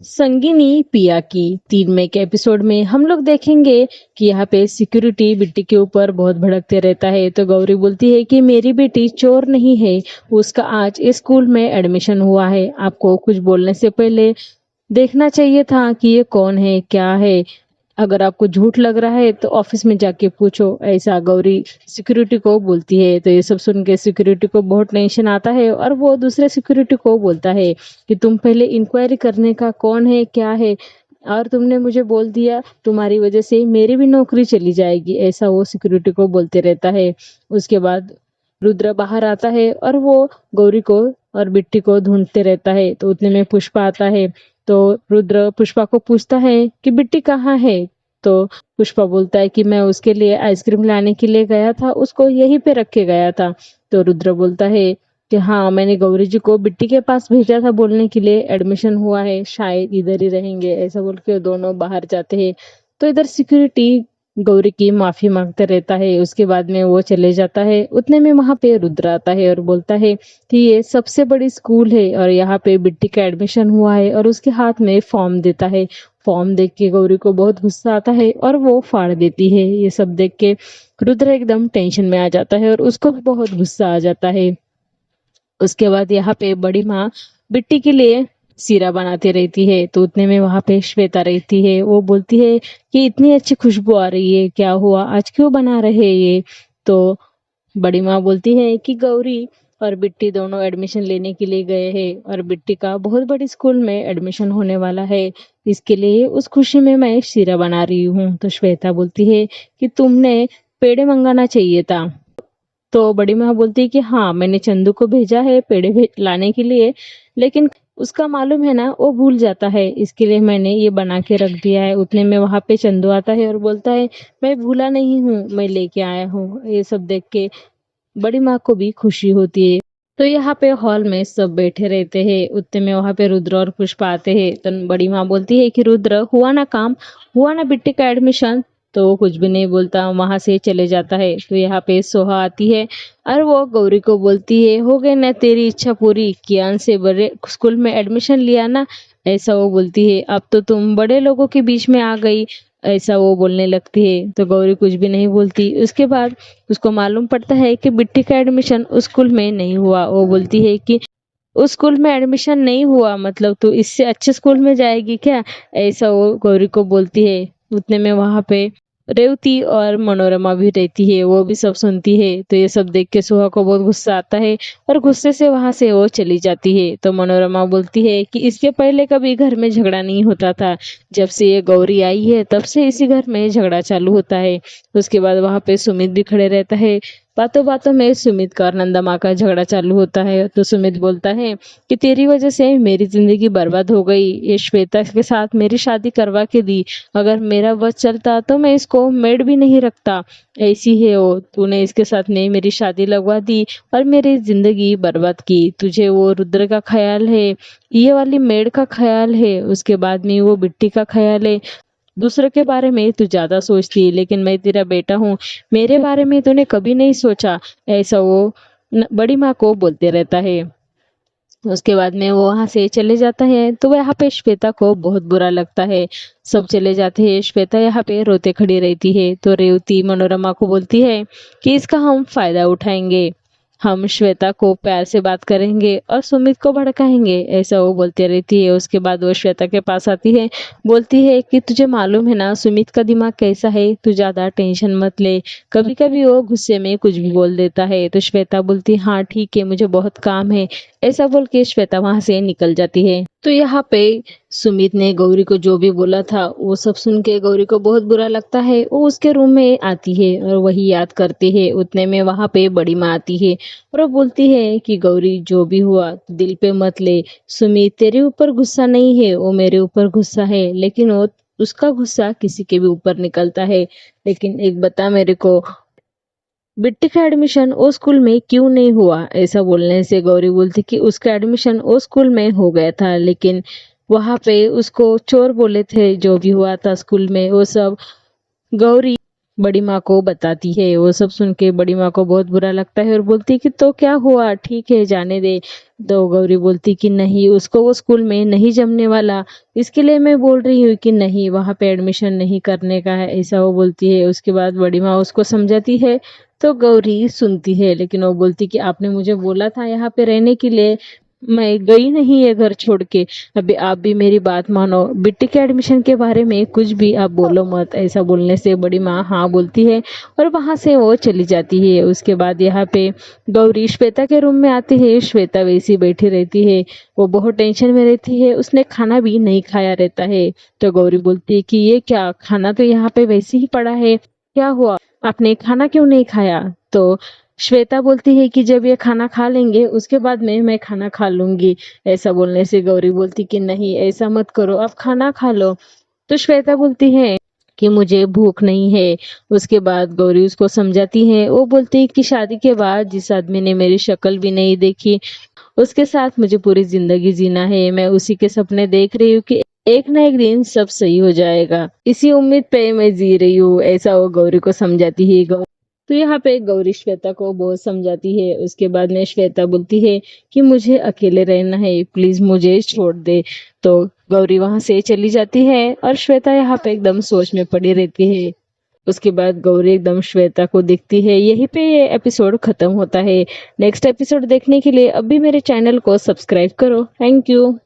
संगिनी पिया की 3 मई के एपिसोड में हम लोग देखेंगे कि यहाँ पे सिक्योरिटी बिट्टी के ऊपर बहुत भड़कते रहता है। तो गौरी बोलती है कि मेरी बेटी चोर नहीं है, उसका आज इस स्कूल में एडमिशन हुआ है। आपको कुछ बोलने से पहले देखना चाहिए था कि ये कौन है, क्या है। अगर आपको झूठ लग रहा है तो ऑफिस में जाके पूछो, ऐसा गौरी सिक्योरिटी को बोलती है। तो ये सब सुन के सिक्योरिटी को बहुत टेंशन आता है और वो दूसरे सिक्योरिटी को बोलता है कि तुम पहले इंक्वायरी करने का कौन है, क्या है, और तुमने मुझे बोल दिया, तुम्हारी वजह से मेरी भी नौकरी चली जाएगी, ऐसा वो सिक्योरिटी को बोलते रहता है। उसके बाद रुद्र बाहर आता है और वो गौरी को और बिट्टी को ढूंढते रहता है। तो उतने में पुष्पा आता है। तो रुद्र पुष्पा को पूछता है कि बिट्टी कहाँ है। तो पुष्पा बोलता है कि मैं उसके लिए आइसक्रीम लाने के लिए गया था, उसको यहीं पे रख के गया था। तो रुद्र बोलता है कि हाँ, मैंने गौरी जी को बिट्टी के पास भेजा था बोलने के लिए एडमिशन हुआ है, शायद इधर ही रहेंगे, ऐसा बोल के दोनों बाहर जाते हैं। तो इधर सिक्योरिटी गौरी की माफी मांगते रहता है। उसके बाद में वो चले जाता है। उतने में वहां पे रुद्र आता है और बोलता है कि ये सबसे बड़ी स्कूल है और यहाँ पे बिट्टी का एडमिशन हुआ है, और उसके हाथ में फॉर्म देता है। फॉर्म देख के गौरी को बहुत गुस्सा आता है और वो फाड़ देती है। ये सब देख के रुद्र एकदम टेंशन में आ जाता है और उसको भी बहुत गुस्सा आ जाता है। उसके बाद यहाँ पे बड़ी माँ बिट्टी के लिए सीरा बनाती रहती है। तो उतने में वहां पे श्वेता रहती है। वो बोलती है कि इतनी अच्छी खुशबू आ रही है, क्या हुआ, आज क्यों बना रहे ये। तो बड़ी माँ बोलती है कि गौरी और बिट्टी दोनों एडमिशन लेने के लिए गए हैं और बिट्टी का बहुत बड़ी स्कूल में एडमिशन होने वाला है, इसके लिए उस खुशी में मैं शीरा बना रही हूँ। तो श्वेता बोलती है कि तुमने पेड़े मंगाना चाहिए था। तो बड़ी माँ बोलती है कि हाँ, मैंने चंदू को भेजा है पेड़े लाने के लिए, लेकिन उसका मालूम है ना, वो भूल जाता है, इसके लिए मैंने ये बना के रख दिया है। उतने में वहां पे चंदू आता है और बोलता है मैं भूला नहीं हूँ, मैं लेके आया हूँ। ये सब देख के बड़ी माँ को भी खुशी होती है। तो यहाँ पे हॉल में सब बैठे रहते हैं। उतने में वहां पे रुद्र और पुष्पा आते हैं। तो बड़ी माँ बोलती है कि रुद्र, हुआ ना काम, हुआ ना बिट्टी का एडमिशन। तो वो कुछ भी नहीं बोलता, वहां से चले जाता है। तो यहाँ पे सोहा आती है और वो गौरी को बोलती है हो गई ना तेरी इच्छा पूरी, कियान से बड़े स्कूल में एडमिशन लिया ना, ऐसा वो बोलती है। अब तो तुम बड़े लोगों के बीच में आ गई, ऐसा वो बोलने लगती है। तो गौरी कुछ भी नहीं बोलती। उसके बाद उसको मालूम पड़ता है कि बिट्टी का एडमिशन उस स्कूल में नहीं हुआ। वो बोलती है कि उस स्कूल में एडमिशन नहीं हुआ मतलब तू इससे अच्छे स्कूल में जाएगी क्या, ऐसा वो गौरी को बोलती है। उतने में वहां पे रेवती और मनोरमा भी रहती है, वो भी सब सुनती है। तो ये सब देख के सुहा को बहुत गुस्सा आता है और गुस्से से वहां से वो चली जाती है। तो मनोरमा बोलती है कि इसके पहले कभी घर में झगड़ा नहीं होता था, जब से ये गौरी आई है तब से इसी घर में झगड़ा चालू होता है। उसके बाद वहां पे सुमित भी खड़े रहता है। बातों बातों में सुमित का और नंदा माँ का झगड़ा चालू होता है। तो सुमित बोलता है कि तेरी वजह से मेरी जिंदगी बर्बाद हो गई, ये श्वेता के साथ मेरी शादी करवा के दी, अगर मेरा बस चलता तो मैं इसको मेड भी नहीं रखता, ऐसी है वो, तूने इसके साथ नहीं मेरी शादी लगवा दी और मेरी जिंदगी बर्बाद की। तुझे वो रुद्र का ख्याल है, ये वाली मेड का ख्याल है, उसके बाद में वो बिट्टी का ख्याल है। दूसरों के बारे में तू ज्यादा सोचती है, लेकिन मैं तेरा बेटा हूँ, मेरे बारे में तूने कभी नहीं सोचा, ऐसा वो बड़ी माँ को बोलते रहता है। उसके बाद में वो वहां से चले जाता है। तो यहाँ पे श्वेता को बहुत बुरा लगता है। सब चले जाते हैं, श्वेता यहाँ पे रोते खड़ी रहती है। तो रेवती मनोरमा को बोलती है कि इसका हम फायदा उठाएंगे, हम श्वेता को प्यार से बात करेंगे और सुमित को भड़काएंगे, ऐसा वो बोलती रहती है। उसके बाद वो श्वेता के पास आती है, बोलती है कि तुझे मालूम है ना सुमित का दिमाग कैसा है, तू ज्यादा टेंशन मत ले, कभी कभी वो गुस्से में कुछ भी बोल देता है। तो श्वेता बोलती है हाँ ठीक है, मुझे बहुत काम है, ऐसा बोल के श्वेता वहां से निकल जाती है। तो यहाँ पे सुमित ने गौरी को जो भी बोला था वो सब सुन के गौरी को बहुत बुरा लगता है। वो उसके रूम में आती है और वही याद करती है। उतने में वहां पे बड़ी माँ आती है और वो बोलती है कि गौरी जो भी हुआ दिल पे मत ले, सुमित तेरे ऊपर गुस्सा नहीं है, वो मेरे ऊपर गुस्सा है, लेकिन वो उसका गुस्सा किसी के भी ऊपर निकलता है। लेकिन एक बता मेरे को, बिट्टी का एडमिशन उस स्कूल में क्यों नहीं हुआ, ऐसा बोलने से गौरी बोलती कि उसका एडमिशन उस स्कूल में हो गया था, लेकिन वहां पे उसको चोर बोले थे, जो भी हुआ था स्कूल में वो सब गौरी बड़ी माँ को बताती है। वो सब सुन के बड़ी माँ को बहुत बुरा लगता है और बोलती है कि तो क्या हुआ, ठीक है जाने दे। तो गौरी बोलती कि नहीं, उसको वो स्कूल में नहीं जमने वाला, इसके लिए मैं बोल रही हूँ कि नहीं, वहाँ पे एडमिशन नहीं करने का है, ऐसा वो बोलती है। उसके बाद बड़ी माँ उसको समझाती है तो गौरी सुनती है, लेकिन वो बोलती कि आपने मुझे बोला था यहाँ पे रहने के लिए, मैं गई नहीं है घर छोड़ के। अभी आप भी मेरी बात मानो, बिट्टी के एडमिशन के बारे में कुछ भी आप बोलो मत। ऐसा बोलने से बड़ी माँ हाँ बोलती है और वहां से वो चली जाती है। उसके बाद यहाँ पे गौरी श्वेता के रूम में आती है। श्वेता वैसी बैठी रहती है, वो बहुत टेंशन में रहती है, उसने खाना भी नहीं खाया रहता है। तो गौरी बोलती है कि ये क्या, खाना तो यहाँ पे वैसे ही पड़ा है, क्या हुआ, आपने खाना क्यों नहीं खाया? तो श्वेता बोलती है कि जब ये खाना खा लेंगे उसके बाद में मैं खाना खा लूंगी। ऐसा बोलने से गौरी बोलती कि नहीं, ऐसा मत करो, आप खाना खा लो। तो श्वेता बोलती है कि मुझे भूख नहीं है। उसके बाद गौरी उसको समझाती है। वो बोलती है कि शादी के बाद जिस आदमी ने मेरी शक्ल भी नहीं देखी, उसके साथ मुझे पूरी जिंदगी जीना है। मैं उसी के सपने देख रही हूँ कि एक ना एक दिन सब सही हो जाएगा, इसी उम्मीद पे मैं जी रही हूँ। ऐसा वो गौरी को समझाती है। तो यहाँ पे गौरी श्वेता को बहुत समझाती है। उसके बाद में श्वेता बोलती है कि मुझे अकेले रहना है, प्लीज मुझे छोड़ दे। तो गौरी वहां से चली जाती है और श्वेता यहाँ पे एकदम सोच में पड़ी रहती है। उसके बाद गौरी एकदम श्वेता को देखती है। यहीं पे ये एपिसोड खत्म होता है। नेक्स्ट एपिसोड देखने के लिए अभी मेरे चैनल को सब्सक्राइब करो। Thank you.